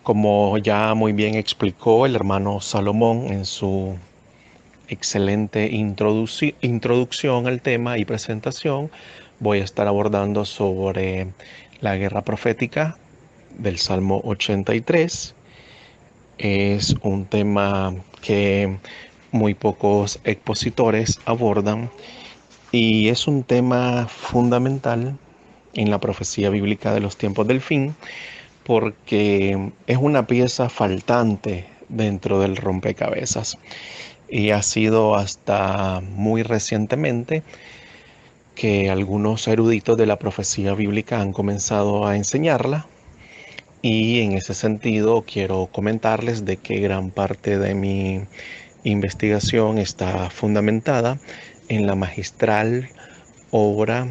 Como ya muy bien explicó el hermano Salomón en su excelente introducción al tema y presentación, voy a estar abordando sobre la guerra profética del Salmo 83. Es un tema que muy pocos expositores abordan y es un tema fundamental en la profecía bíblica de los tiempos del fin, porque es una pieza faltante dentro del rompecabezas y ha sido hasta muy recientemente que algunos eruditos de la profecía bíblica han comenzado a enseñarla, y en ese sentido quiero comentarles de que gran parte de mi investigación está fundamentada en la magistral obra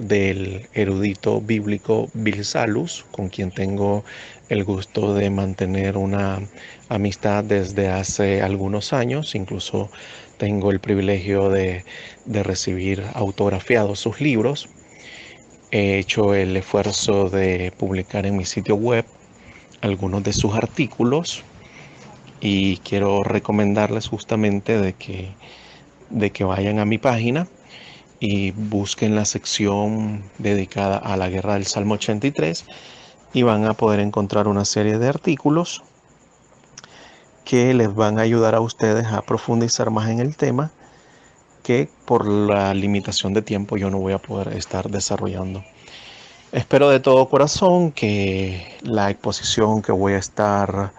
del erudito bíblico Bill Salus, con quien tengo el gusto de mantener una amistad desde hace algunos años. Incluso tengo el privilegio de recibir autografiados sus libros. He hecho el esfuerzo de publicar en mi sitio web algunos de sus artículos y quiero recomendarles justamente de que vayan a mi página y busquen la sección dedicada a la guerra del Salmo 83 y van a poder encontrar una serie de artículos que les van a ayudar a ustedes a profundizar más en el tema, que por la limitación de tiempo yo no voy a poder estar desarrollando. Espero de todo corazón que la exposición que voy a estar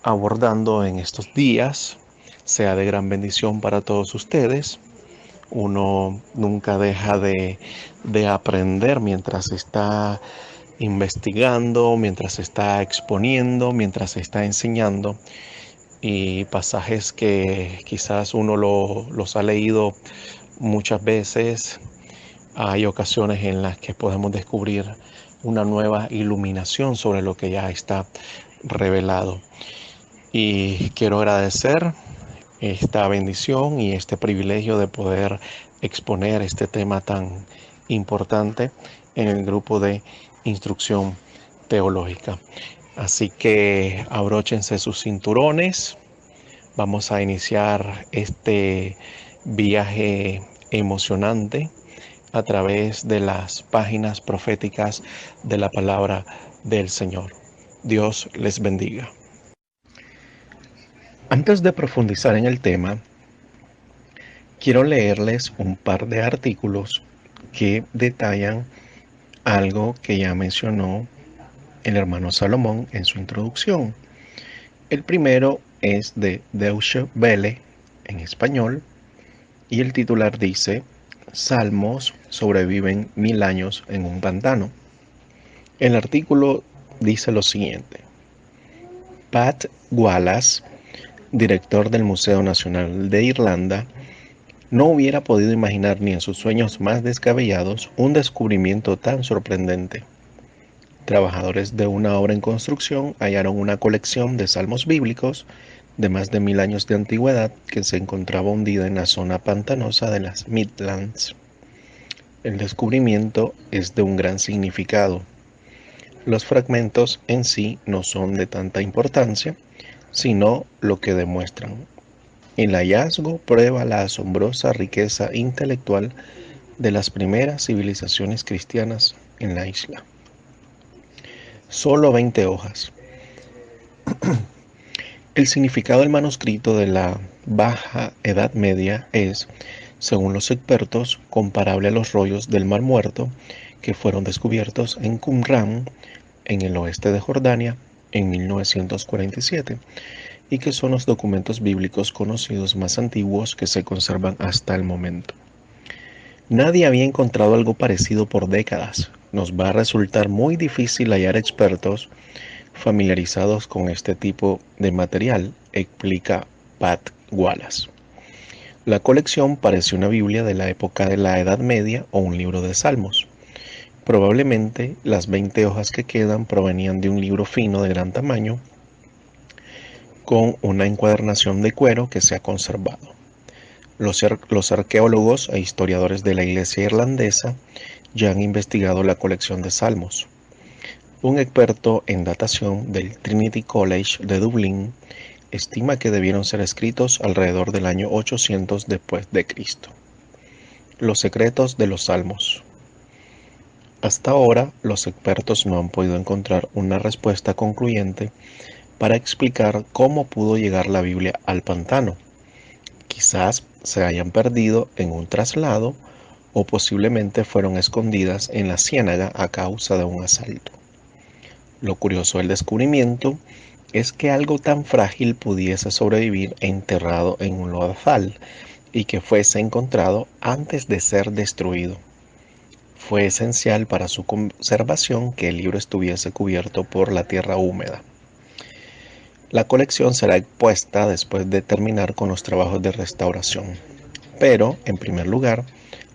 abordando en estos días sea de gran bendición para todos ustedes. Uno nunca deja de aprender mientras está investigando, mientras está exponiendo, mientras está enseñando. Y pasajes que quizás uno los ha leído muchas veces, hay ocasiones en las que podemos descubrir una nueva iluminación sobre lo que ya está revelado. Y quiero agradecer esta bendición y este privilegio de poder exponer este tema tan importante en el grupo de instrucción teológica. Así que abróchense sus cinturones. Vamos a iniciar este viaje emocionante a través de las páginas proféticas de la palabra del Señor. Dios les bendiga. Antes de profundizar en el tema, quiero leerles un par de artículos que detallan algo que ya mencionó el hermano Salomón en su introducción. El primero es de Deutsche Welle en español y el titular dice: Salmos sobreviven 1000 años en un pantano. El artículo dice lo siguiente: Pat Wallace, director del Museo Nacional de Irlanda, no hubiera podido imaginar ni en sus sueños más descabellados un descubrimiento tan sorprendente. Trabajadores de una obra en construcción hallaron una colección de salmos bíblicos de más de 1000 años de antigüedad que se encontraba hundida en la zona pantanosa de las Midlands. El descubrimiento es de un gran significado. Los fragmentos en sí no son de tanta importancia, sino lo que demuestran. El hallazgo prueba la asombrosa riqueza intelectual de las primeras civilizaciones cristianas en la isla. Solo 20 hojas. El significado del manuscrito de la Baja Edad Media es, según los expertos, comparable a los rollos del Mar Muerto que fueron descubiertos en Qumran, en el oeste de Jordania, en 1947, y que son los documentos bíblicos conocidos más antiguos que se conservan hasta el momento. Nadie había encontrado algo parecido por décadas. Nos va a resultar muy difícil hallar expertos familiarizados con este tipo de material, explica Pat Wallace. La colección parece una Biblia de la época de la Edad Media o un libro de salmos. Probablemente las 20 hojas que quedan provenían de un libro fino de gran tamaño con una encuadernación de cuero que se ha conservado. Los arqueólogos e historiadores de la iglesia irlandesa ya han investigado la colección de salmos. Un experto en datación del Trinity College de Dublín estima que debieron ser escritos alrededor del año 800 después de Cristo. Los secretos de los Salmos. Hasta ahora, los expertos no han podido encontrar una respuesta concluyente para explicar cómo pudo llegar la Biblia al pantano. Quizás se hayan perdido en un traslado o posiblemente fueron escondidas en la ciénaga a causa de un asalto. Lo curioso del descubrimiento es que algo tan frágil pudiese sobrevivir enterrado en un lodazal y que fuese encontrado antes de ser destruido. Fue esencial para su conservación que el libro estuviese cubierto por la tierra húmeda. La colección será expuesta después de terminar con los trabajos de restauración. Pero, en primer lugar,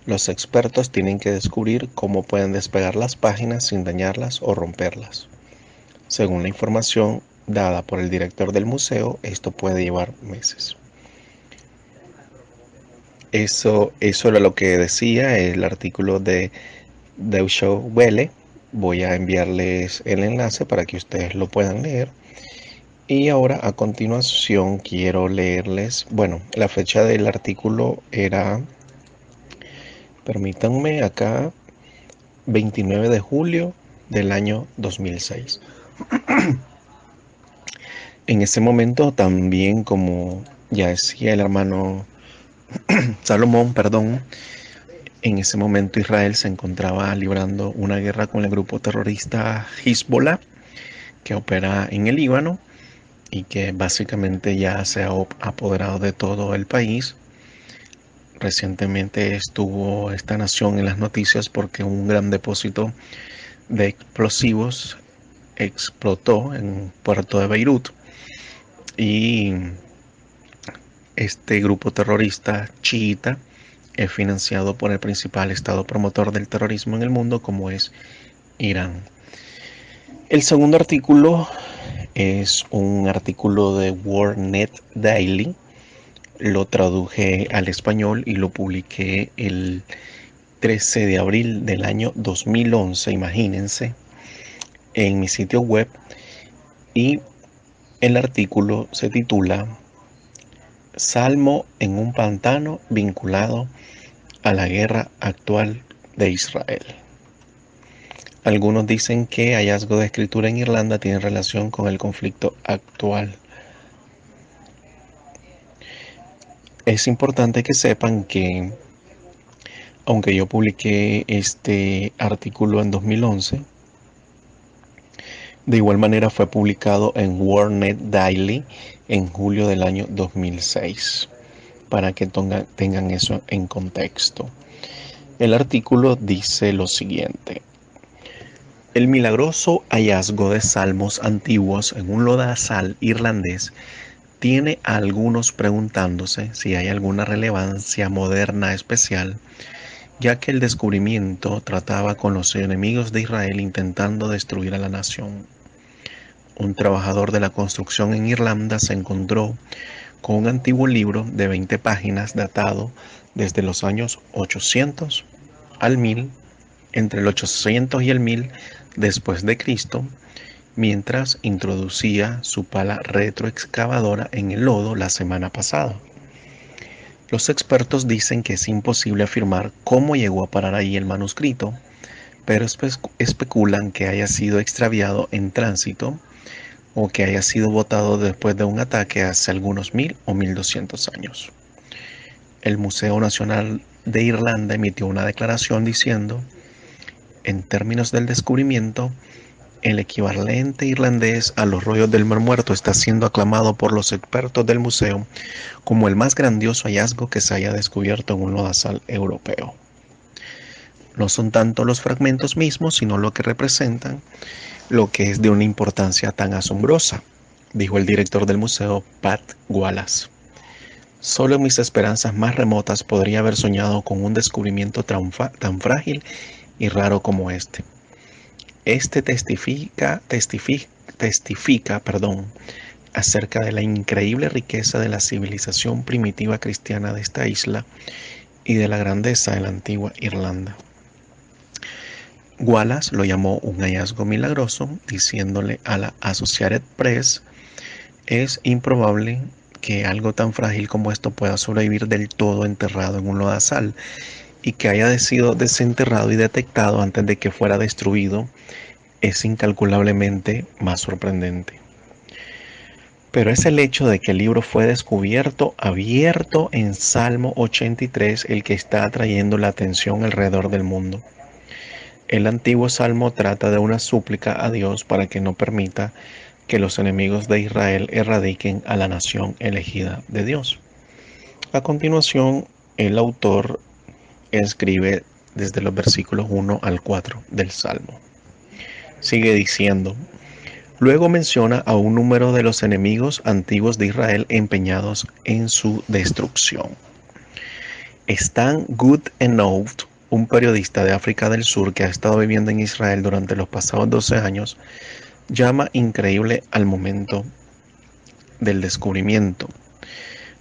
los expertos tienen que descubrir cómo pueden despegar las páginas sin dañarlas o romperlas. Según la información dada por el director del museo, esto puede llevar meses. Eso era lo que decía el artículo de Deutsche Welle. Voy a enviarles el enlace para que ustedes lo puedan leer. Y ahora a continuación quiero leerles, bueno, la fecha del artículo era, permítanme acá, 29 de julio del año 2006. En ese momento también, como ya decía el hermano Salomón, en ese momento Israel se encontraba librando una guerra con el grupo terrorista Hezbollah, que opera en el Líbano y que básicamente ya se ha apoderado de todo el país. Recientemente estuvo esta nación en las noticias porque un gran depósito de explosivos explotó en un puerto de Beirut y este grupo terrorista chiita es financiado por el principal estado promotor del terrorismo en el mundo, como es Irán. El segundo artículo es un artículo de WorldNet Daily. Lo traduje al español y lo publiqué el 13 de abril del año 2011, imagínense, en mi sitio web. Y el artículo se titula Salmo en un pantano vinculado a la guerra actual de Israel. Algunos dicen que hallazgo de escritura en Irlanda tiene relación con el conflicto actual. Es importante que sepan que, aunque yo publiqué este artículo en 2011, de igual manera fue publicado en WorldNet Daily en julio del año 2006, para que tengan eso en contexto. El artículo dice lo siguiente: el milagroso hallazgo de salmos antiguos en un lodazal irlandés tiene a algunos preguntándose si hay alguna relevancia moderna especial, ya que el descubrimiento trataba con los enemigos de Israel intentando destruir a la nación. Un trabajador de la construcción en Irlanda se encontró con un antiguo libro de 20 páginas datado desde los años 800 al 1000, entre el 800 y el 1000 después de Cristo, mientras introducía su pala retroexcavadora en el lodo la semana pasada. Los expertos dicen que es imposible afirmar cómo llegó a parar ahí el manuscrito, pero especulan que haya sido extraviado en tránsito o que haya sido botado después de un ataque hace algunos 1000 o 1200 años. El Museo Nacional de Irlanda emitió una declaración diciendo: en términos del descubrimiento, el equivalente irlandés a los rollos del Mar Muerto está siendo aclamado por los expertos del museo como el más grandioso hallazgo que se haya descubierto en un lodazal europeo. No son tanto los fragmentos mismos, sino lo que representan, lo que es de una importancia tan asombrosa, dijo el director del museo, Pat Wallace. Solo en mis esperanzas más remotas podría haber soñado con un descubrimiento tan frágil y raro como este. Este testifica acerca de la increíble riqueza de la civilización primitiva cristiana de esta isla y de la grandeza de la antigua Irlanda. Wallace lo llamó un hallazgo milagroso, diciéndole a la Associated Press: es improbable que algo tan frágil como esto pueda sobrevivir del todo enterrado en un lodazal, y que haya sido desenterrado y detectado antes de que fuera destruido es incalculablemente más sorprendente. Pero es el hecho de que el libro fue descubierto abierto en Salmo 83 el que está atrayendo la atención alrededor del mundo. El antiguo salmo trata de una súplica a Dios para que no permita que los enemigos de Israel erradiquen a la nación elegida de Dios. A continuación, el autor escribe desde los versículos 1 al 4 del salmo. Sigue diciendo: luego menciona a un número de los enemigos antiguos de Israel empeñados en su destrucción. Stan Goodenough, un periodista de África del Sur que ha estado viviendo en Israel durante los pasados 12 años, llama increíble al momento del descubrimiento,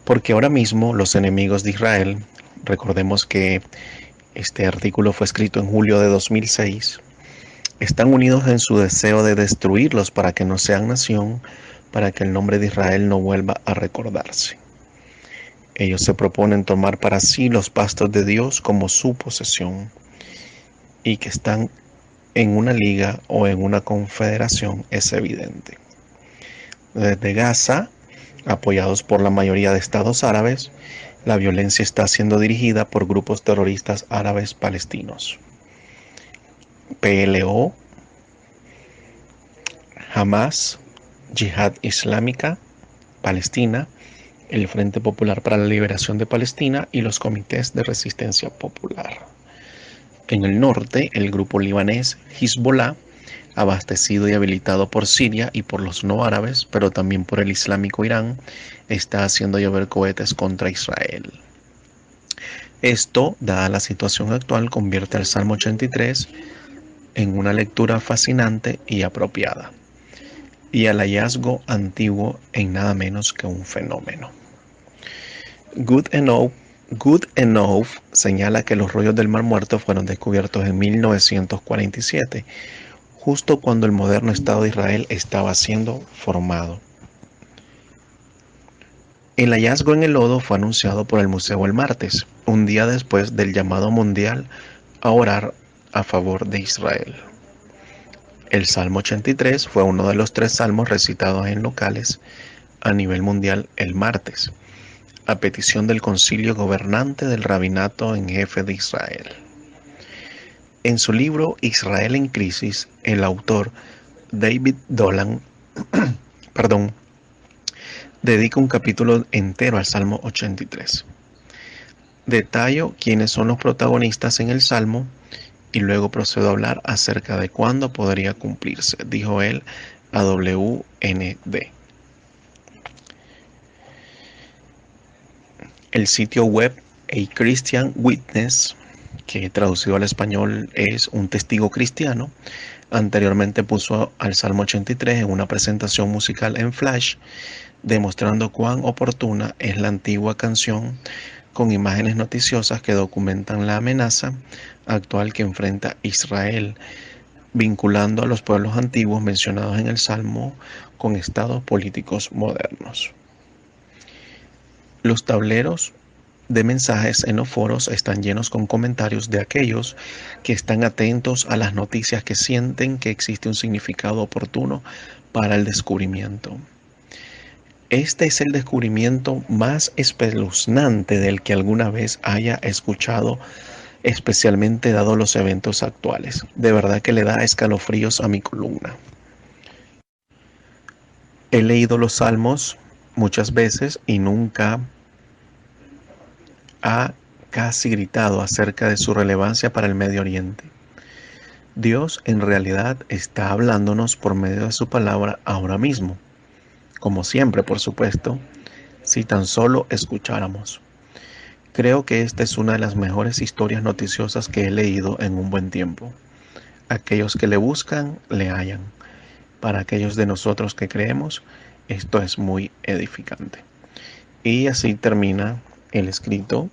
porque ahora mismo los enemigos de Israel, recordemos que este artículo fue escrito en julio de 2006, están unidos en su deseo de destruirlos para que no sean nación, para que el nombre de Israel no vuelva a recordarse. Ellos se proponen tomar para sí los pastos de Dios como su posesión, y que están en una liga o en una confederación es evidente. Desde Gaza, apoyados por la mayoría de estados árabes, la violencia está siendo dirigida por grupos terroristas árabes palestinos. PLO, Hamas, Yihad Islámica, Palestina, el Frente Popular para la Liberación de Palestina y los comités de resistencia popular. En el norte, el grupo libanés Hezbollah, abastecido y habilitado por Siria y por los no árabes, pero también por el islámico Irán, está haciendo llover cohetes contra Israel. Esto, dada la situación actual, convierte al Salmo 83 en una lectura fascinante y apropiada, y al hallazgo antiguo en nada menos que un fenómeno. Goodenough señala que los rollos del Mar Muerto fueron descubiertos en 1947, justo cuando el moderno Estado de Israel estaba siendo formado. El hallazgo en el lodo fue anunciado por el museo el martes, un día después del llamado mundial a orar a favor de Israel. El Salmo 83 fue uno de los 3 salmos recitados en locales a nivel mundial el martes, a petición del concilio gobernante del rabinato en jefe de Israel. En su libro Israel en crisis, el autor David Dolan dedica un capítulo entero al Salmo 83. Detallo quiénes son los protagonistas en el Salmo y luego procedo a hablar acerca de cuándo podría cumplirse, dijo él a WND. El sitio web A Christian Witness, que traducido al español es un testigo cristiano, anteriormente puso al Salmo 83 en una presentación musical en Flash, demostrando cuán oportuna es la antigua canción, con imágenes noticiosas que documentan la amenaza actual que enfrenta Israel, vinculando a los pueblos antiguos mencionados en el Salmo con estados políticos modernos. Los tableros de mensajes en los foros están llenos con comentarios de aquellos que están atentos a las noticias, que sienten que existe un significado oportuno para el descubrimiento. Este es el descubrimiento más espeluznante del que alguna vez haya escuchado, especialmente dado los eventos actuales. De verdad que le da escalofríos a mi columna. He leído los salmos muchas veces y nunca ha casi gritado acerca de su relevancia para el Medio Oriente. Dios en realidad está hablándonos por medio de su palabra ahora mismo, como siempre, por supuesto, si tan solo escucháramos. Creo que esta es una de las mejores historias noticiosas que he leído en un buen tiempo. Aquellos que le buscan, le hallan. Para aquellos de nosotros que creemos, esto es muy edificante. Y así termina el escrito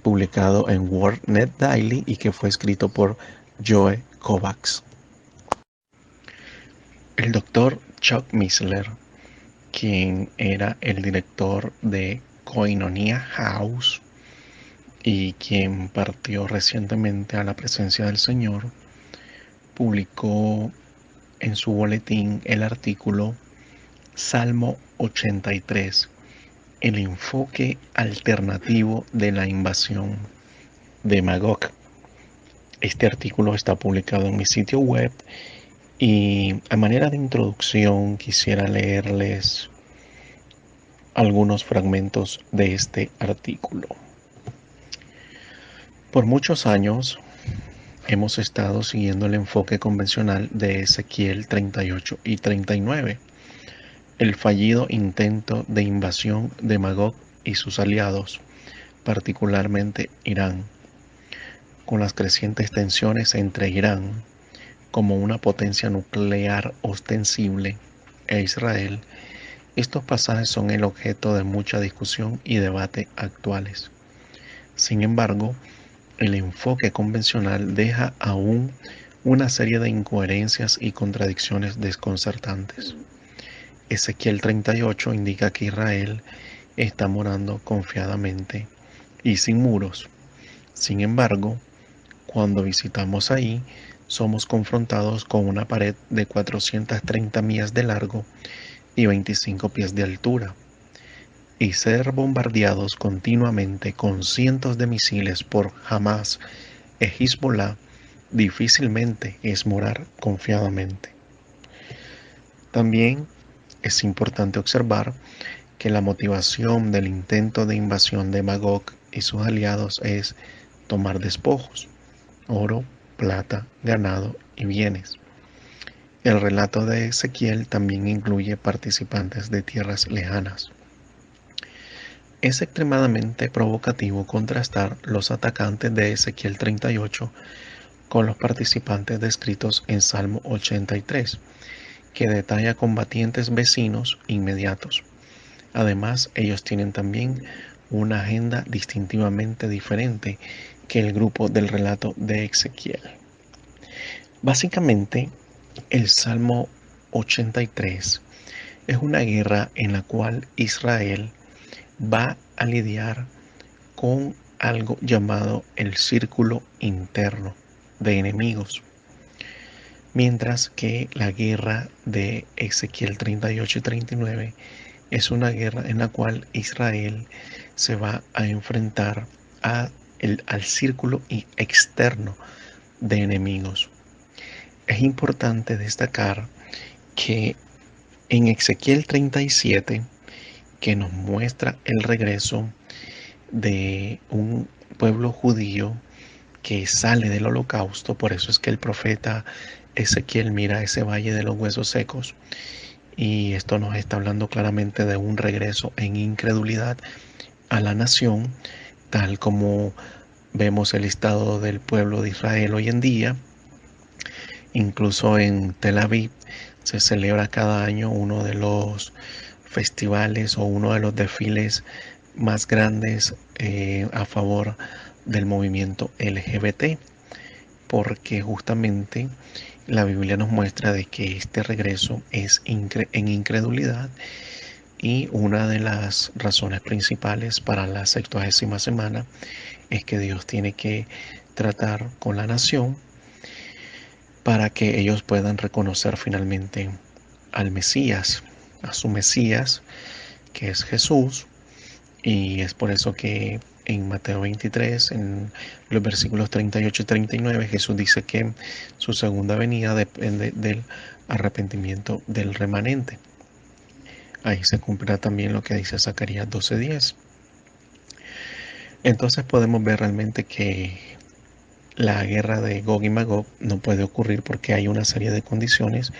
publicado en WordNet Daily y que fue escrito por Joe Kovacs. El doctor Chuck Missler, quien era el director de Koinonia House y quien partió recientemente a la presencia del Señor, publicó en su boletín el artículo Salmo 83, el enfoque alternativo de la invasión de Magog. Este artículo está publicado en mi sitio web y a manera de introducción quisiera leerles algunos fragmentos de este artículo. Por muchos años hemos estado siguiendo el enfoque convencional de Ezequiel 38 y 39, el fallido intento de invasión de Magog y sus aliados, particularmente Irán, con las crecientes tensiones entre Irán, como una potencia nuclear ostensible, e Israel. Estos pasajes son el objeto de mucha discusión y debate actuales. Sin embargo, el enfoque convencional deja aún una serie de incoherencias y contradicciones desconcertantes. Ezequiel 38 indica que Israel está morando confiadamente y sin muros. Sin embargo, cuando visitamos ahí, somos confrontados con una pared de 430 millas de largo y 25 pies de altura, y ser bombardeados continuamente con cientos de misiles por Hamas y Hezbollah difícilmente es morar confiadamente. También es importante observar que la motivación del intento de invasión de Magog y sus aliados es tomar despojos, oro, plata, ganado y bienes. El relato de Ezequiel también incluye participantes de tierras lejanas. Es extremadamente provocativo contrastar los atacantes de Ezequiel 38 con los participantes descritos en Salmo 83, que detalla combatientes vecinos inmediatos. Además, ellos tienen también una agenda distintivamente diferente que el grupo del relato de Ezequiel. Básicamente, el Salmo 83 es una guerra en la cual Israel va a lidiar con algo llamado el círculo interno de enemigos, mientras que la guerra de Ezequiel 38 y 39 es una guerra en la cual Israel se va a enfrentar al círculo externo de enemigos. Es importante destacar que en Ezequiel 37, que nos muestra el regreso de un pueblo judío que sale del holocausto, por eso es que el profeta Ezequiel mira ese valle de los huesos secos, y esto nos está hablando claramente de un regreso en incredulidad a la nación, tal como vemos el estado del pueblo de Israel hoy en día. Incluso en Tel Aviv se celebra cada año uno de los festivales o uno de los desfiles más grandes a favor del movimiento LGBT, porque justamente la Biblia nos muestra de que este regreso es en incredulidad, y una de las razones principales para la 70ª semana es que Dios tiene que tratar con la nación para que ellos puedan reconocer finalmente al Mesías, a su Mesías, que es Jesús. Y es por eso que en Mateo 23, en los versículos 38 y 39, Jesús dice que su segunda venida depende del arrepentimiento del remanente. Ahí se cumplirá también lo que dice Zacarías 12:10. Entonces podemos ver realmente que la guerra de Gog y Magog no puede ocurrir porque hay una serie de condiciones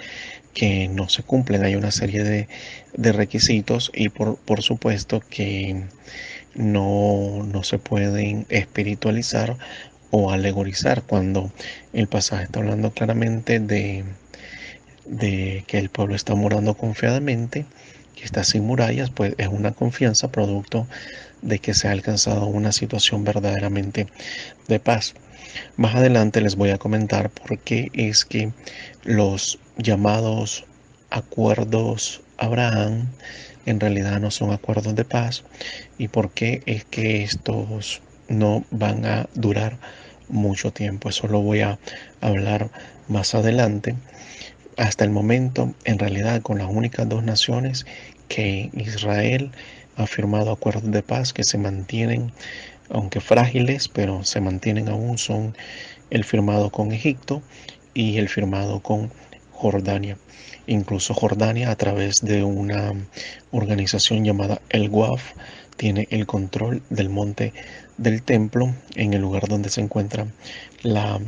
que no se cumplen, hay una serie de requisitos, y por supuesto que no se pueden espiritualizar o alegorizar cuando el pasaje está hablando claramente de que el pueblo está morando confiadamente, que está sin murallas, pues es una confianza producto de que se ha alcanzado una situación verdaderamente de paz. Más adelante les voy a comentar por qué es que los llamados acuerdos Abraham en realidad no son acuerdos de paz y por qué es que estos no van a durar mucho tiempo. Eso lo voy a hablar más adelante. Hasta el momento, en realidad, con las únicas dos naciones que Israel ha firmado acuerdos de paz que se mantienen, aunque frágiles, pero se mantienen aún, son el firmado con Egipto y el firmado con Jordania. Incluso Jordania, a través de una organización llamada el WAF, tiene el control del monte del templo, en el lugar donde se encuentra la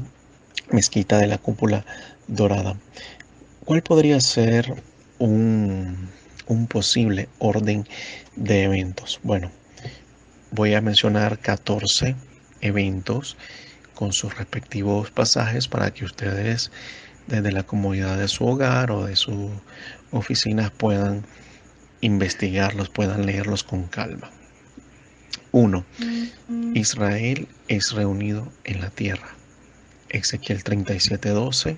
mezquita de la cúpula dorada. ¿Cuál podría ser un posible orden de eventos? Bueno, voy a mencionar 14 eventos con sus respectivos pasajes para que ustedes desde la comodidad de su hogar o de sus oficinas puedan investigarlos, puedan leerlos con calma. 1. Israel es reunido en la tierra. Ezequiel 37:12,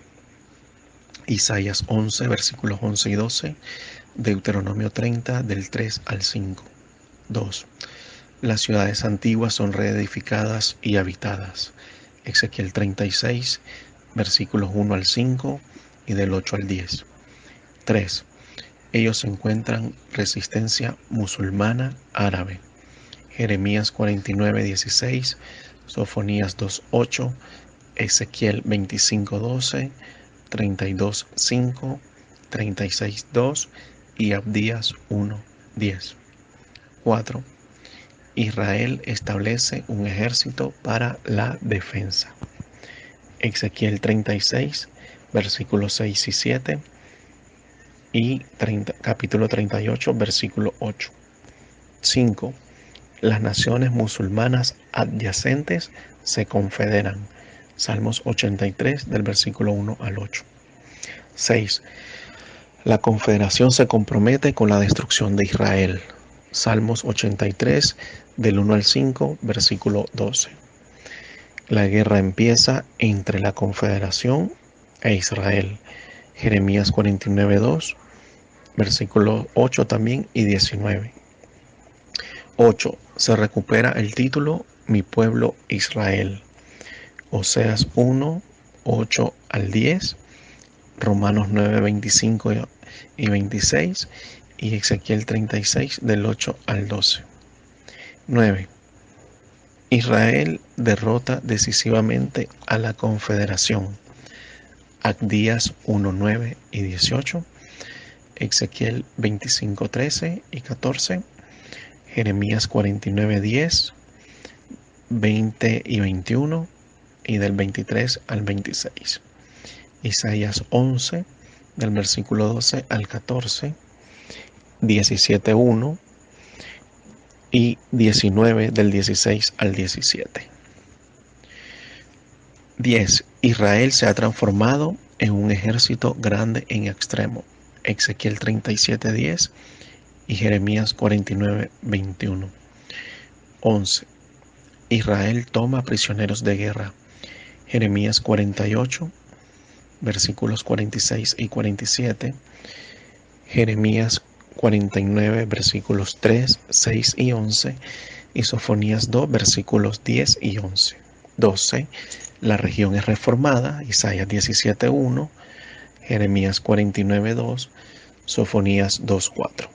Isaías 11, versículos 11 y 12, Deuteronomio 30, del 3 al 5. 2. Las ciudades antiguas son reedificadas y habitadas. Ezequiel 36, versículos 1 al 5 y del 8 al 10. 3. Ellos encuentran resistencia musulmana árabe. Jeremías 49:16, Sofonías 2:8, Ezequiel 25:12, 32:5, 36:2 y Abdías 1:10. 4. Israel establece un ejército para la defensa. Ezequiel 36, versículos 6 y 7 y capítulo 38, versículo 8. 5. Las naciones musulmanas adyacentes se confederan. Salmos 83, del versículo 1 al 8. 6. La confederación se compromete con la destrucción de Israel. Salmos 83, del 1 al 5, versículo 12. La guerra empieza entre la confederación e Israel. Jeremías 49:2, versículo 8 también y 19. 8. Se recupera el título Mi pueblo Israel. Oseas 1, 8 al 10, Romanos 9, 25 y 26 y Ezequiel 36 del 8 al 12. 9. Israel derrota decisivamente a la confederación. Abdías 1, 9 y 18, Ezequiel 25, 13 y 14, Jeremías 49, 10, 20 y 21 y del 23 al 26. Isaías 11, del versículo 12 al 14, 17, 1 y 19 del 16 al 17. 10. Israel se ha transformado en un ejército grande en extremo. Ezequiel 37, 10 y Jeremías 49, 21. 11. Israel toma prisioneros de guerra. Jeremías 48, versículos 46 y 47. Jeremías 49, versículos 3, 6 y 11. Y Sofonías 2, versículos 10 y 11. 12. La región es reformada. Isaías 17, 1. Jeremías 49, 2. Sofonías 2, 4.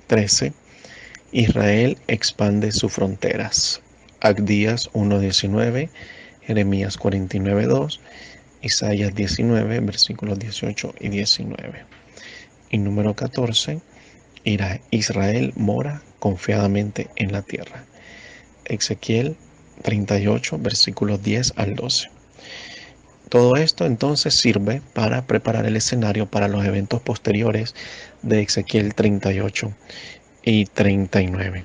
13. Israel expande sus fronteras. Abdías 1:19, Jeremías 49:2, Isaías 19, versículos 18 y 19. Y número 14, Israel mora confiadamente en la tierra. Ezequiel 38, versículos 10 al 12. Todo esto entonces sirve para preparar el escenario para los eventos posteriores de Ezequiel 38 y 39.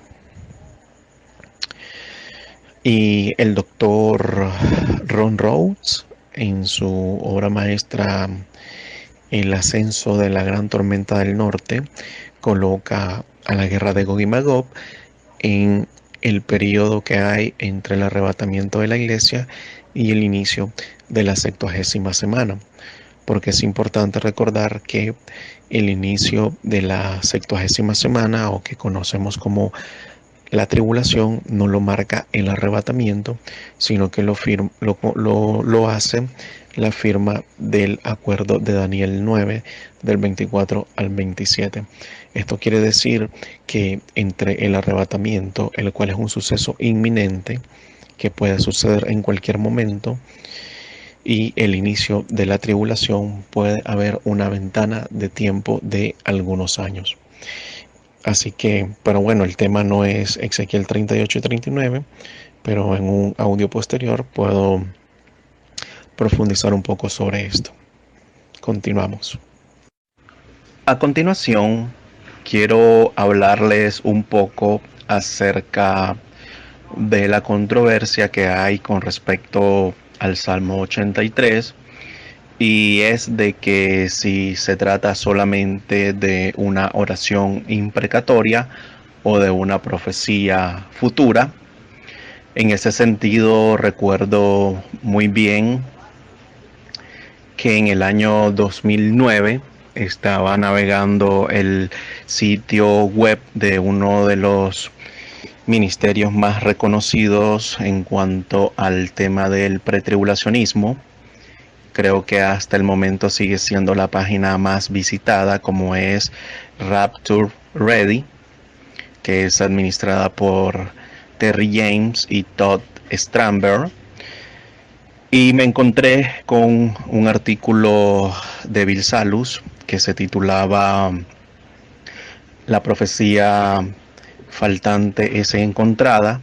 Y el doctor Ron Rhodes, en su obra maestra el ascenso de la gran tormenta del norte coloca a la guerra de Gog y Magog en el periodo que hay entre el arrebatamiento de la iglesia y el inicio de la 70ª semana, porque es importante recordar que el inicio de la 70ª semana, o que conocemos como la tribulación, no lo marca el arrebatamiento, sino que lo hace la firma del acuerdo de Daniel 9, del 24 al 27. Esto quiere decir que entre el arrebatamiento, el cual es un suceso inminente que puede suceder en cualquier momento, y el inicio de la tribulación, puede haber una ventana de tiempo de algunos años. Así que, pero bueno, el tema no es Ezequiel 38 y 39, pero en un audio posterior puedo profundizar un poco sobre esto. Continuamos. A continuación, quiero hablarles un poco acerca de la controversia que hay con respecto al Salmo 83, y es de que si se trata solamente de una oración imprecatoria o de una profecía futura. En ese sentido, recuerdo muy bien que en el año 2009 estaba navegando el sitio web de uno de los ministerios más reconocidos en cuanto al tema del pretribulacionismo. Creo que hasta el momento sigue siendo la página más visitada, como es Rapture Ready, que es administrada por Terry James y Todd Stramberg. Y me encontré con un artículo de Bill Salus que se titulaba La profecía faltante es encontrada,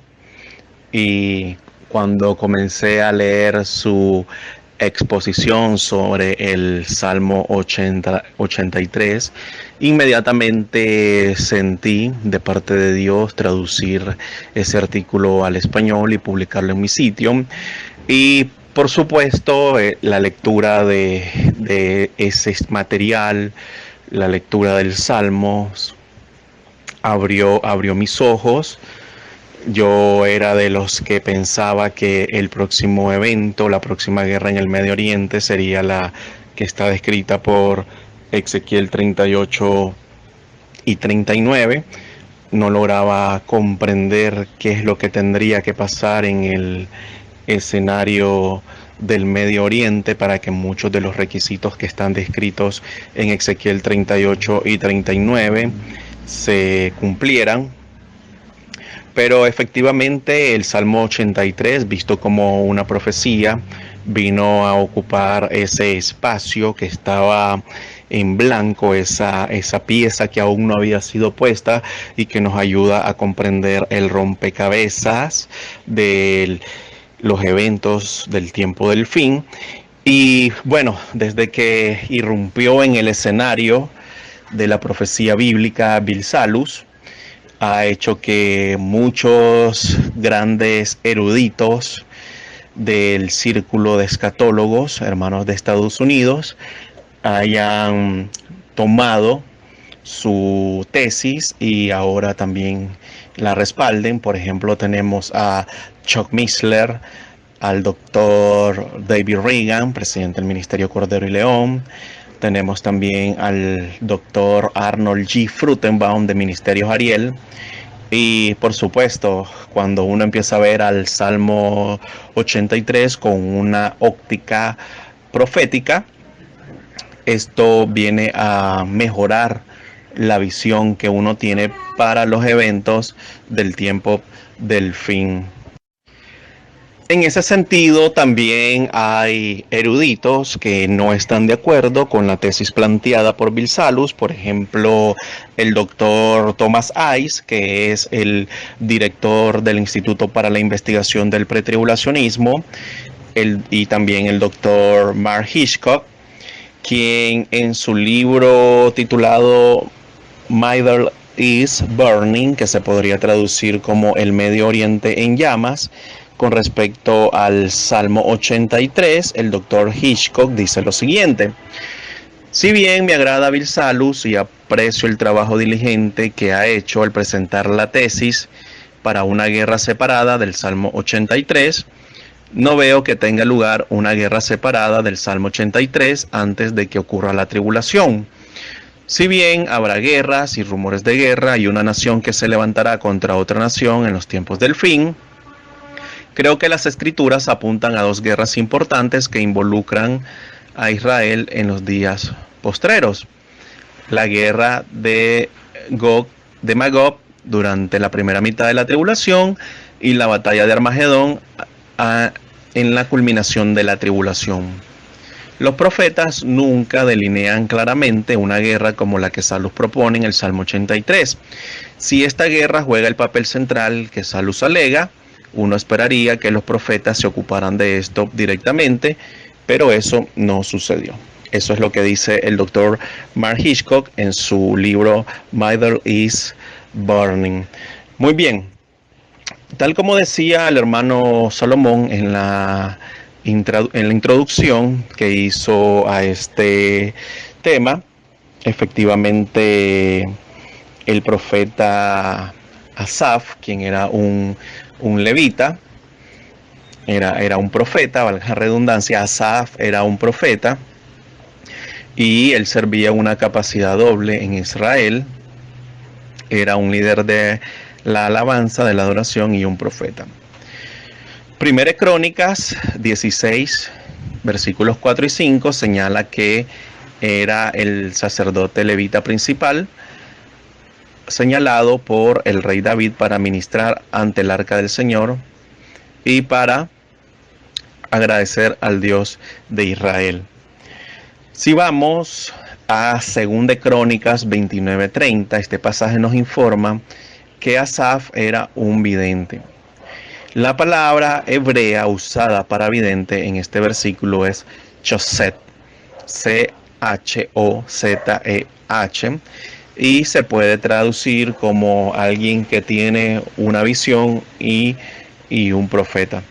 y cuando comencé a leer su exposición sobre el Salmo 83, inmediatamente sentí de parte de Dios traducir ese artículo al español y publicarlo en mi sitio. Y por supuesto, la lectura de ese material, la lectura del Salmo, abrió mis ojos. Yo era de los que pensaba que el próximo evento, la próxima guerra en el Medio Oriente, sería la que está descrita por Ezequiel 38 y 39. No lograba comprender qué es lo que tendría que pasar en el escenario del Medio Oriente para que muchos de los requisitos que están descritos en Ezequiel 38 y 39 se cumplieran. Pero efectivamente el Salmo 83, visto como una profecía, vino a ocupar ese espacio que estaba en blanco, esa pieza que aún no había sido puesta, y que nos ayuda a comprender el rompecabezas de los eventos del tiempo del fin. Y bueno, desde que irrumpió en el escenario de la profecía bíblica Bill Salus, ha hecho que muchos grandes eruditos del círculo de escatólogos, hermanos de Estados Unidos, hayan tomado su tesis y ahora también la respalden. Por ejemplo, tenemos a Chuck Missler, al doctor David Reagan, presidente del Ministerio Cordero y León. Tenemos también al doctor Arnold G. Fruchtenbaum de Ministerios Ariel. Y por supuesto, cuando uno empieza a ver al Salmo 83 con una óptica profética, esto viene a mejorar la visión que uno tiene para los eventos del tiempo del fin. En ese sentido, también hay eruditos que no están de acuerdo con la tesis planteada por Bill Salus. Por ejemplo, el doctor Thomas Ice, que es el director del Instituto para la Investigación del Pretribulacionismo, y también el doctor Mark Hitchcock, quien en su libro titulado Middle East Burning, que se podría traducir como El Medio Oriente en Llamas, con respecto al Salmo 83, el doctor Hitchcock dice lo siguiente: Si bien me agrada Bill Salus y aprecio el trabajo diligente que ha hecho al presentar la tesis para una guerra separada del Salmo 83, no veo que tenga lugar una guerra separada del Salmo 83 antes de que ocurra la tribulación. Si bien habrá guerras y rumores de guerra y una nación que se levantará contra otra nación en los tiempos del fin, creo que las escrituras apuntan a dos guerras importantes que involucran a Israel en los días postreros. La guerra de Magog durante la primera mitad de la tribulación y la batalla de Armagedón en la culminación de la tribulación. Los profetas nunca delinean claramente una guerra como la que Salus propone en el Salmo 83. Si esta guerra juega el papel central que Salus alega, uno esperaría que los profetas se ocuparan de esto directamente, pero eso no sucedió. Eso es lo que dice el doctor Mark Hitchcock en su libro Middle East Burning. Muy bien, tal como decía el hermano Salomón en la introducción que hizo a este tema, efectivamente el profeta Asaf, quien era un levita, era un profeta, valga la redundancia. Asaf era un profeta y él servía una capacidad doble en Israel. Era un líder de la alabanza, de la adoración y un profeta. Primera de Crónicas 16, versículos 4 y 5 señala que era el sacerdote levita principal, señalado por el rey David para ministrar ante el arca del Señor y para agradecer al Dios de Israel. Si vamos a 2 de Crónicas 29:30, este pasaje nos informa que Asaf era un vidente. La palabra hebrea usada para vidente en este versículo es chozet, C-H-O-Z-E-H, y se puede traducir como alguien que tiene una visión y un profeta.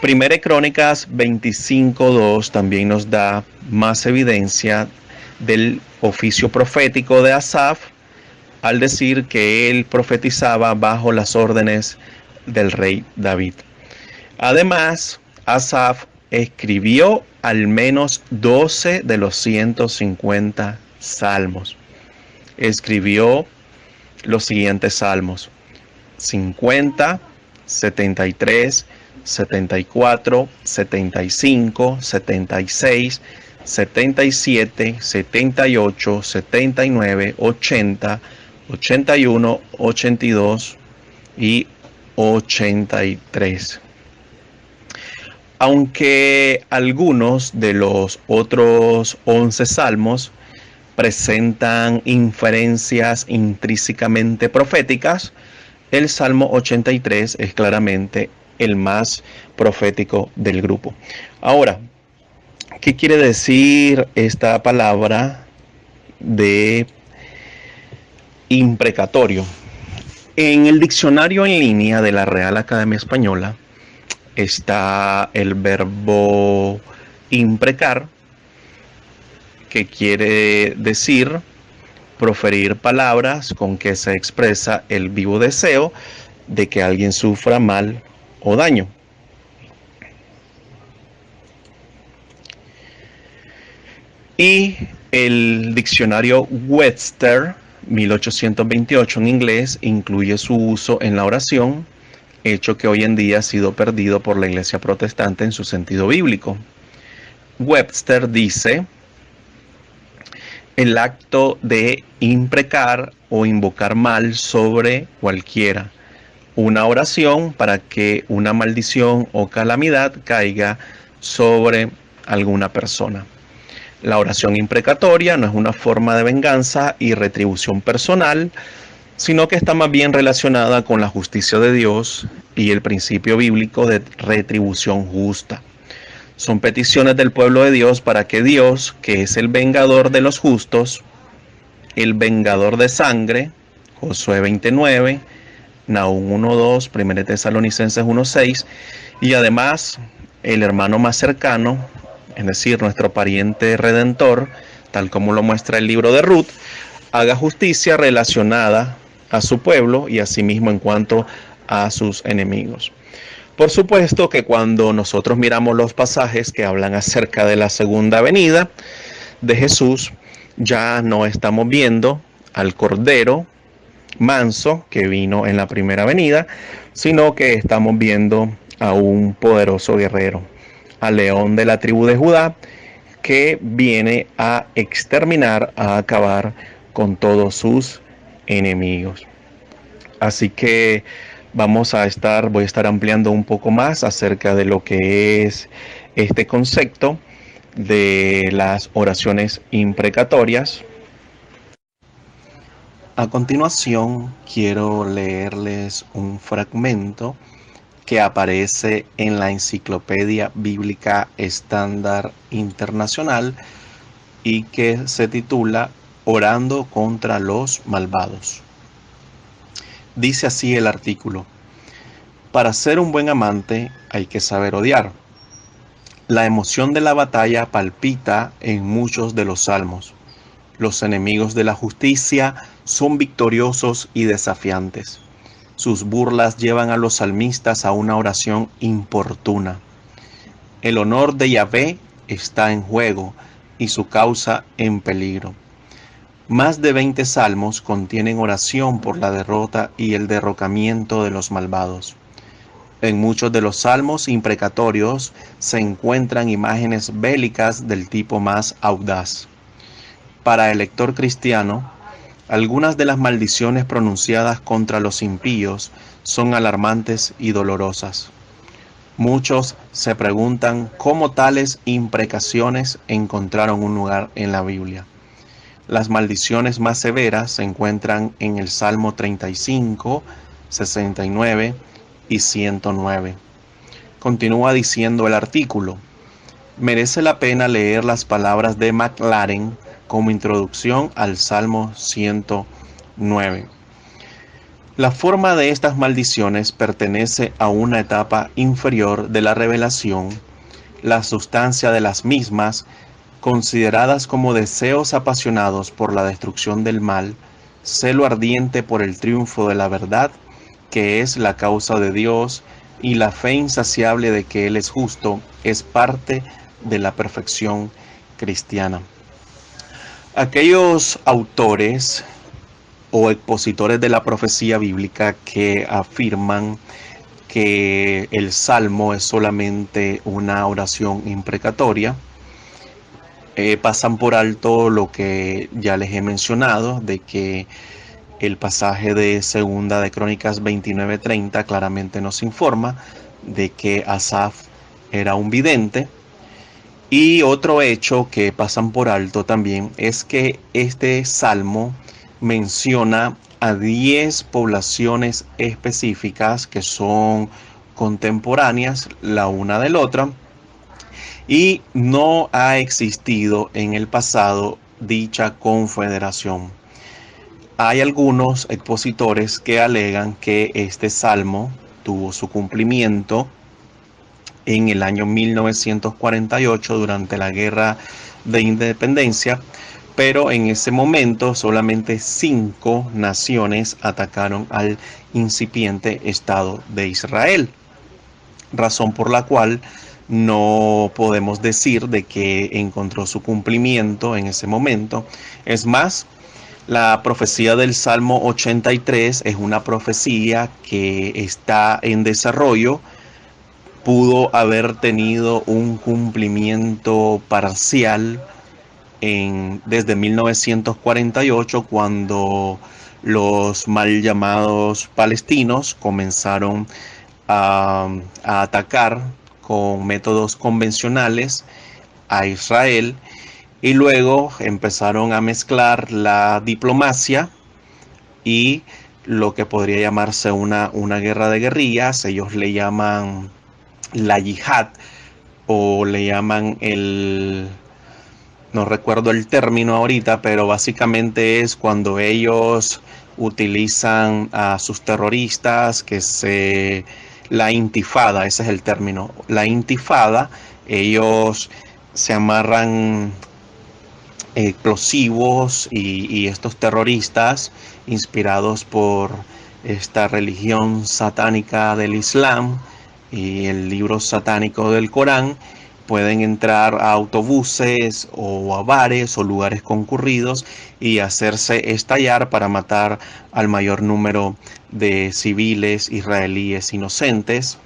Primera de Crónicas 25:2 también nos da más evidencia del oficio profético de Asaf al decir que él profetizaba bajo las órdenes del rey David. Además, Asaf escribió al menos 12 de los 150 salmos. Escribió los siguientes salmos: 50, 73, 74, 75, 76, 77, 78, 79, 80, 81, 82 y 83. Aunque algunos de los otros 11 salmos presentan inferencias intrínsecamente proféticas, el Salmo 83 es claramente el más profético del grupo. Ahora, ¿qué quiere decir esta palabra de imprecatorio? En el diccionario en línea de la Real Academia Española está el verbo imprecar, que quiere decir proferir palabras con que se expresa el vivo deseo de que alguien sufra mal o daño. Y el diccionario Webster 1828 en inglés incluye su uso en la oración, hecho que hoy en día ha sido perdido por la Iglesia protestante en su sentido bíblico. Webster dice: el acto de imprecar o invocar mal sobre cualquiera, una oración para que una maldición o calamidad caiga sobre alguna persona. La oración imprecatoria no es una forma de venganza y retribución personal, sino que está más bien relacionada con la justicia de Dios y el principio bíblico de retribución justa. Son peticiones del pueblo de Dios para que Dios, que es el vengador de los justos, el vengador de sangre, Josué 29, Nahum 1:2, 1 Tesalonicenses 1:6, y además el hermano más cercano, es decir, nuestro pariente redentor, tal como lo muestra el libro de Ruth, haga justicia relacionada a su pueblo y asimismo en cuanto a sus enemigos. Por supuesto que cuando nosotros miramos los pasajes que hablan acerca de la segunda venida de Jesús, ya no estamos viendo al Cordero manso que vino en la primera venida, sino que estamos viendo a un poderoso guerrero, al león de la tribu de Judá, que viene a exterminar, a acabar con todos sus enemigos. Así que voy a estar ampliando un poco más acerca de lo que es este concepto de las oraciones imprecatorias. A continuación, quiero leerles un fragmento que aparece en la Enciclopedia Bíblica Estándar Internacional y que se titula Orando contra los malvados. Dice así el artículo: para ser un buen amante hay que saber odiar. La emoción de la batalla palpita en muchos de los salmos. Los enemigos de la justicia son victoriosos y desafiantes. Sus burlas llevan a los salmistas a una oración importuna. El honor de Yahvé está en juego y su causa en peligro. Más de 20 salmos contienen oración por la derrota y el derrocamiento de los malvados. En muchos de los salmos imprecatorios se encuentran imágenes bélicas del tipo más audaz. Para el lector cristiano, algunas de las maldiciones pronunciadas contra los impíos son alarmantes y dolorosas. Muchos se preguntan cómo tales imprecaciones encontraron un lugar en la Biblia. Las maldiciones más severas se encuentran en el Salmo 35, 69 y 109. Continúa diciendo el artículo: merece la pena leer las palabras de Maclaren como introducción al Salmo 109. La forma de estas maldiciones pertenece a una etapa inferior de la revelación. La sustancia de las mismas, consideradas como deseos apasionados por la destrucción del mal, celo ardiente por el triunfo de la verdad, que es la causa de Dios, y la fe insaciable de que Él es justo, es parte de la perfección cristiana. Aquellos autores o expositores de la profecía bíblica que afirman que el Salmo es solamente una oración imprecatoria, pasan por alto lo que ya les he mencionado, de que el pasaje de Segunda de Crónicas 29:30 claramente nos informa de que Asaf era un vidente. Y otro hecho que pasan por alto también es que este salmo menciona a 10 poblaciones específicas que son contemporáneas la una de la otra, y no ha existido en el pasado dicha confederación. Hay algunos expositores que alegan que este salmo tuvo su cumplimiento en el año 1948 durante la Guerra de Independencia, pero en ese momento solamente 5 naciones atacaron al incipiente Estado de Israel, razón por la cual no podemos decir de que encontró su cumplimiento en ese momento. Es más, la profecía del Salmo 83 es una profecía que está en desarrollo. Pudo haber tenido un cumplimiento parcial desde 1948, cuando los mal llamados palestinos comenzaron a atacar con métodos convencionales a Israel, y luego empezaron a mezclar la diplomacia y lo que podría llamarse una guerra de guerrillas. Ellos le llaman la yihad, o le llaman no recuerdo el término ahorita, pero básicamente es cuando ellos utilizan a sus terroristas, la intifada, ese es el término, la intifada. Ellos se amarran explosivos y estos terroristas inspirados por esta religión satánica del Islam y el libro satánico del Corán pueden entrar a autobuses o a bares o lugares concurridos y hacerse estallar para matar al mayor número de civiles israelíes inocentes.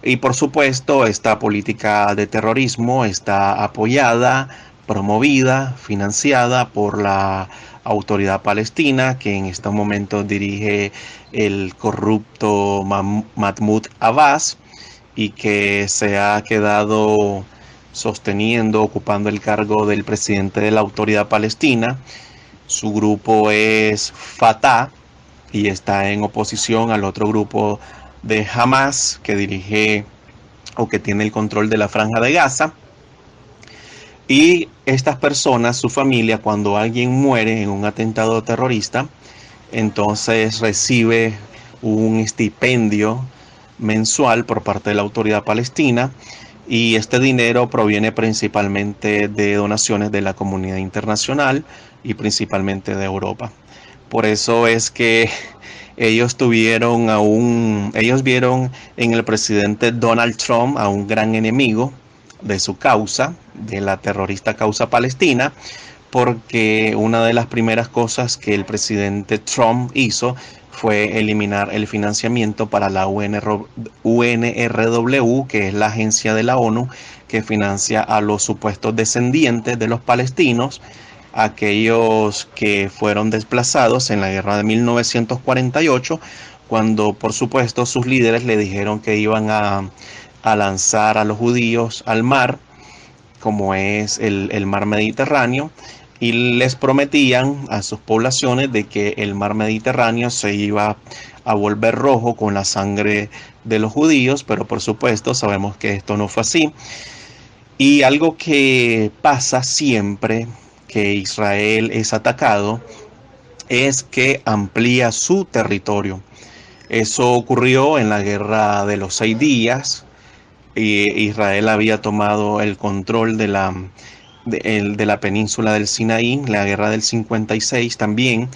Y por supuesto, esta política de terrorismo está apoyada, promovida, financiada por la autoridad palestina, que en estos momentos dirige el corrupto Mahmoud Abbas y que se ha quedado sosteniendo, ocupando el cargo del presidente de la autoridad palestina. Su grupo es Fatah y está en oposición al otro grupo de Hamas que dirige o que tiene el control de la Franja de Gaza. Y estas personas, su familia, cuando alguien muere en un atentado terrorista, entonces recibe un estipendio mensual por parte de la autoridad palestina, y este dinero proviene principalmente de donaciones de la comunidad internacional y principalmente de Europa. Por eso es que ellos vieron en el presidente Donald Trump a un gran enemigo de su causa, de la terrorista causa palestina, porque una de las primeras cosas que el presidente Trump hizo fue eliminar el financiamiento para la UNRW, que es la agencia de la ONU que financia a los supuestos descendientes de los palestinos, aquellos que fueron desplazados en la guerra de 1948, cuando por supuesto sus líderes le dijeron que iban a lanzar a los judíos al mar, como es el mar Mediterráneo, y les prometían a sus poblaciones de que el mar Mediterráneo se iba a volver rojo con la sangre de los judíos, pero por supuesto sabemos que esto no fue así. Y algo que pasa siempre que Israel es atacado es que amplía su territorio. Eso ocurrió en la guerra de los 6 días. Israel había tomado el control de la península del Sinaí, la guerra del 56 también,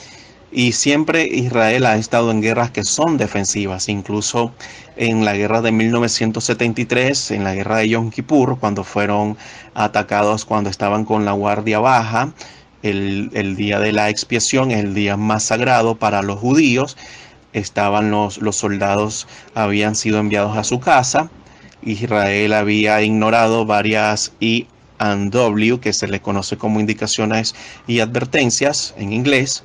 y siempre Israel ha estado en guerras que son defensivas, incluso en la guerra de 1973, en la guerra de Yom Kippur, cuando fueron atacados, cuando estaban con la guardia baja. El día de la expiación es el día más sagrado para los judíos. Estaban los soldados, habían sido enviados a su casa. Israel había ignorado varias I&W, que se le conoce como indicaciones y advertencias en inglés,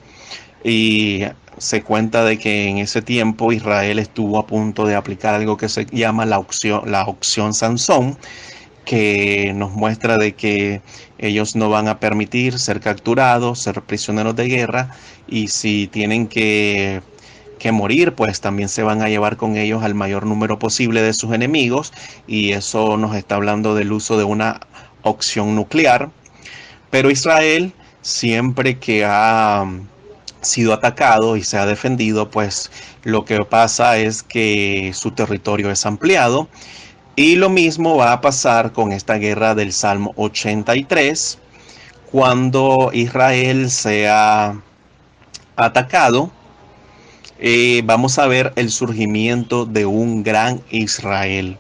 y se cuenta de que en ese tiempo Israel estuvo a punto de aplicar algo que se llama la opción Sansón, que nos muestra de que ellos no van a permitir ser capturados, ser prisioneros de guerra, y si tienen que morir, pues también se van a llevar con ellos al mayor número posible de sus enemigos, y eso nos está hablando del uso de una opción nuclear. Pero Israel, siempre que ha sido atacado y se ha defendido, pues lo que pasa es que su territorio es ampliado, y lo mismo va a pasar con esta guerra del Salmo 83, cuando Israel sea atacado. Vamos a ver el surgimiento de un gran Israel,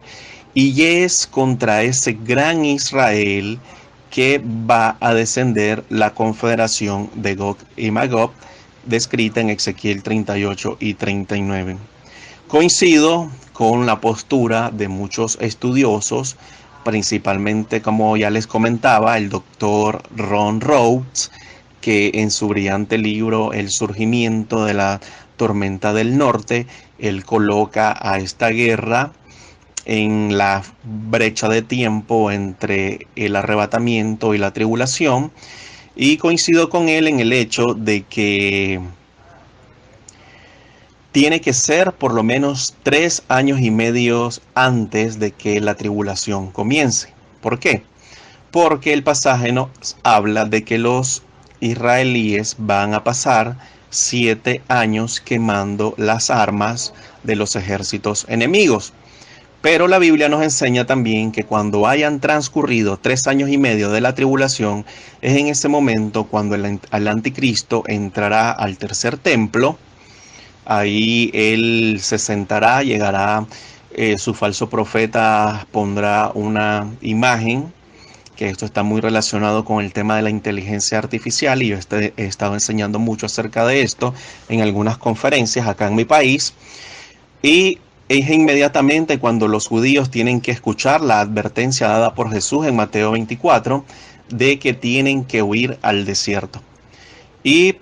y es contra ese gran Israel que va a descender la confederación de Gog y Magog, descrita en Ezequiel 38 y 39. Coincido con la postura de muchos estudiosos, principalmente, como ya les comentaba, el doctor Ron Rhodes, que en su brillante libro El surgimiento de la tormenta del norte, él coloca a esta guerra en la brecha de tiempo entre el arrebatamiento y la tribulación, y coincido con él en el hecho de que tiene que ser por lo menos 3 años y medio antes de que la tribulación comience. ¿Por qué? Porque el pasaje nos habla de que los israelíes van a pasar 7 años quemando las armas de los ejércitos enemigos. Pero la Biblia nos enseña también que cuando hayan transcurrido 3 años y medio de la tribulación, es en ese momento cuando el anticristo entrará al tercer templo. Ahí él se sentará, llegará, su falso profeta pondrá una imagen, que esto está muy relacionado con el tema de la inteligencia artificial y yo he estado enseñando mucho acerca de esto en algunas conferencias acá en mi país. Y es inmediatamente cuando los judíos tienen que escuchar la advertencia dada por Jesús en Mateo 24 de que tienen que huir al desierto. Y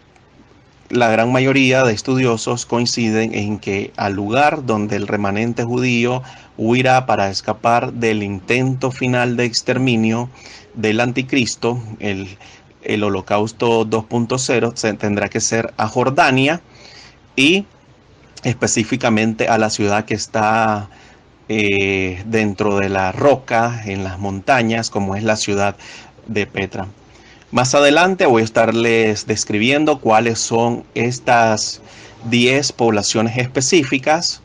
la gran mayoría de estudiosos coinciden en que al lugar donde el remanente judío huirá para escapar del intento final de exterminio del anticristo, el holocausto 2.0, se tendrá que ser a Jordania y específicamente a la ciudad que está dentro de la roca, en las montañas, como es la ciudad de Petra. Más adelante voy a estarles describiendo cuáles son estas 10 poblaciones específicas.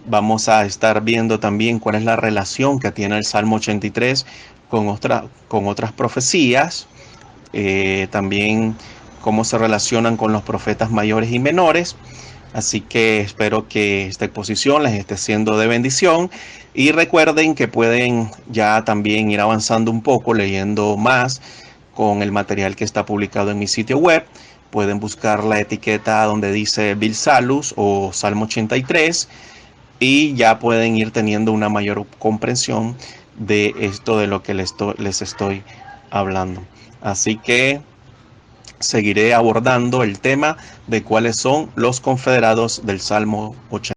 Vamos a estar viendo también cuál es la relación que tiene el Salmo 83 con otras profecías. También cómo se relacionan con los profetas mayores y menores. Así que espero que esta exposición les esté siendo de bendición. Y recuerden que pueden ya también ir avanzando un poco, leyendo más con el material que está publicado en mi sitio web. Pueden buscar la etiqueta donde dice Bill Salus o Salmo 83 y ya pueden ir teniendo una mayor comprensión de esto de lo que les estoy hablando. Así que seguiré abordando el tema de cuáles son los confederados del Salmo 83.